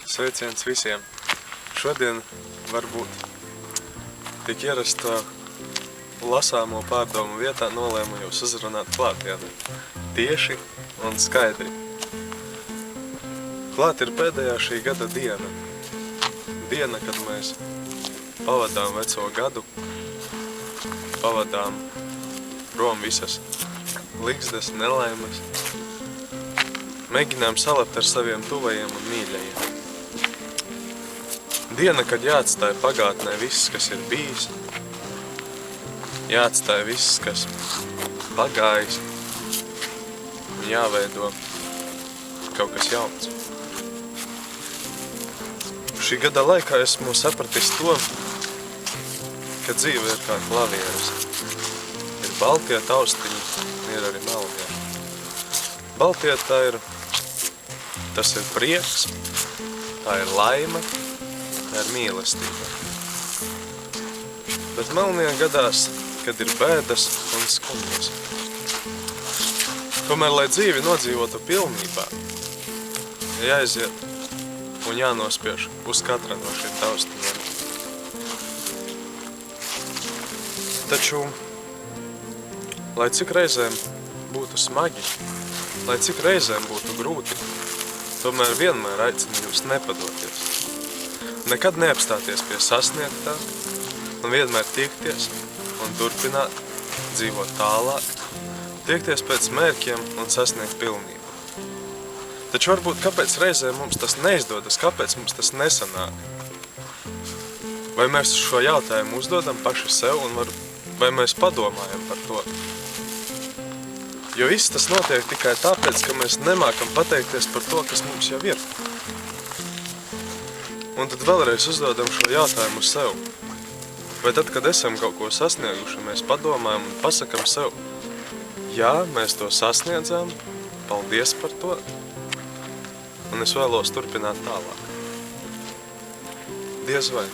Sveiciens visiem! Šodien varbūt tik ierastā lasāmo pārdomu vietā nolēmu jūs uzrunāt klātienē. Tieši un skaidri. Klāt ir pēdējā šī gada diena. Diena, kad mēs pavadām veco gadu, pavadām prom visas ligzdas, nelaimes, mēģinām salabt ar saviem tuvajiem un mīļajiem. Diena, kad jāatstāja pagātnē viss, kas ir bijis, jāatstāja viss, kas pagājis, un jāveido kaut kas jauns. Šī gada laikā esmu sapratis to, ka dzīve ir kā klavieres. Ir baltie taustiņi, ir arī melnie. Baltie tas ir prieks, tā ir laime, tā ir mīlestība. Bet melnie gadās, kad ir bēdas un skumjas. Tomēr, lai dzīvi nodzīvotu pilnībā, jāaiziet un jānospiež uz katra no šiem taustiņiem. Taču, lai cik reizēm būtu smagi, lai cik reizēm būtu grūti, tomēr vienmēr aicinu jūs nepadoties. Nekad neapstāties pie sasniegtā un vienmēr tiekties un turpināt dzīvot tālāk, tiekties pēc mērķiem un sasniegt pilnību. Taču varbūt kāpēc reizēm mums tas neizdodas, kāpēc mums tas nesanāk? Vai mēs šo jautājumu uzdodam paši sev un vai mēs padomājam par to? Jo viss tas notiek tikai tāpēc, ka mēs nemākam pateikties par to, kas mums jau ir. Un tad vēlreiz uzdodam šo jautājumu sev. Vai tad, kad esam kaut ko sasnieguši, mēs padomājam un pasakam sev, jā, mēs to sasniedzām, paldies par to, un es vēlos turpināt tālāk. Diez vai.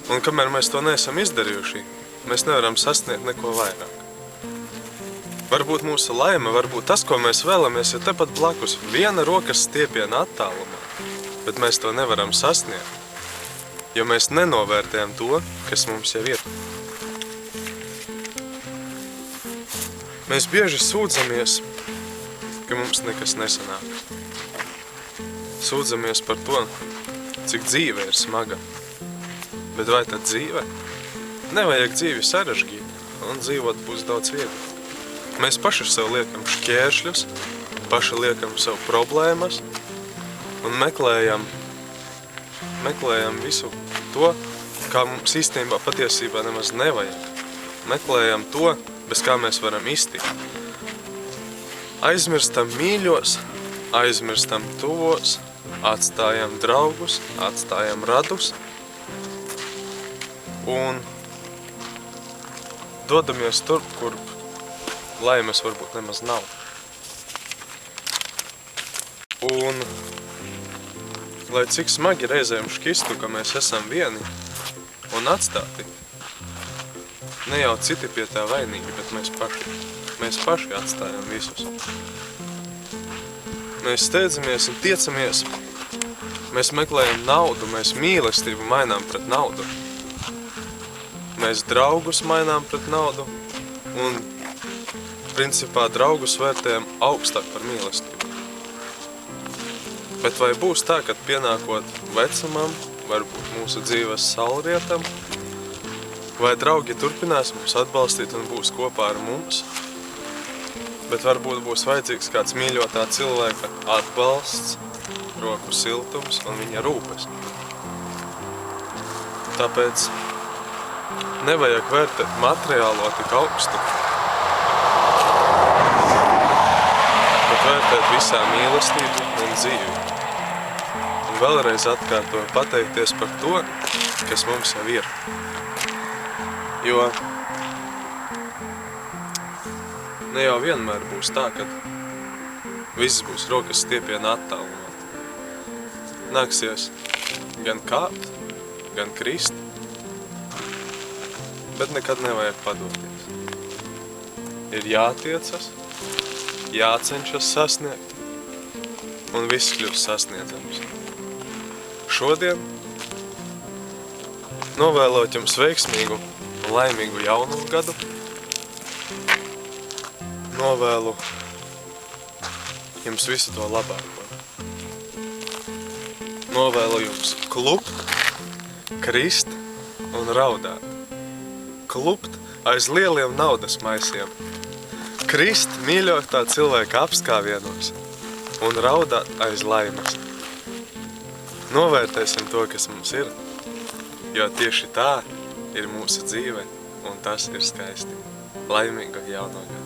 Un kamēr mēs to neesam izdarījuši, mēs nevaram sasniegt neko vairāk. Varbūt mūsu laime, varbūt tas, ko mēs vēlamies, ir tepat blakus, viena rokas stiepiena attālumā, bet mēs to nevaram sasniegt, jo mēs nenovērtējam to, kas mums jau ir. Mēs bieži sūdzamies, ka mums nekas nesanāk. Sūdzamies par to, cik dzīve ir smaga. Bet vai tad dzīve? Nevajag dzīvi sarežģīt, un dzīvot būs daudz vieglāk. Mēs paši sev liekam šķēršļus, paši liekam sev problēmas un meklējam visu to, kā mums īstenībā patiesībā nemaz nevajag. Meklējam to, bez kā mēs varam iztikt. Aizmirstam mīļos, aizmirstam tuvos, atstājam draugus, atstājam radus un dodamies turp, kur laimes varbūt nemaz nav. Un, lai cik smagi reizēm škistu, ka mēs esam vieni un atstāti, ne jau citi pie tā vainīgi, bet mēs paši. Mēs paši atstājam visus. Mēs steidzamies un tiecamies, mēs meklējam naudu, mēs mīlestību mainām pret naudu. Mēs draugus mainām pret naudu un principā draugus vērtējam augstāk par mīlestību. Bet vai būs tā, kad pienākot vecumam, varbūt mūsu dzīves saulrietam, vai draugi turpinās mums atbalstīt un būs kopā ar mums, bet varbūt būs vajadzīgs kāds mīļotā cilvēka atbalsts, roku siltums un viņa rūpes. Tāpēc nevajag vērtēt materiālo tik augstu, bet vērtēt visā mīlestību un dzīvi. Un vēlreiz atkārtoju pateikties par to, kas mums jau ir. Jo ne jau vienmēr būs tā, ka viss būs rokas stiepiena attālumā. Nāksies gan kāpt, gan krist, bet nekad nevajag padoties. Ir jātiecas, jācenšas sasniegt, un viss kļūst sasniedzams. šodien, novēlot jums veiksmīgu un laimīgu jauno gadu. Novēlu jums visu to labāko. Novēlu jums klupt, krist un raudāt. Klupt aiz lieliem naudas maisiem. Krist mīļotā cilvēka apskāvienos un raudāt aiz laimes. Novērtēsim to, kas mums ir, jo tieši tā ir mūsu dzīve un tas ir skaisti. Laimīgu jauno gadu!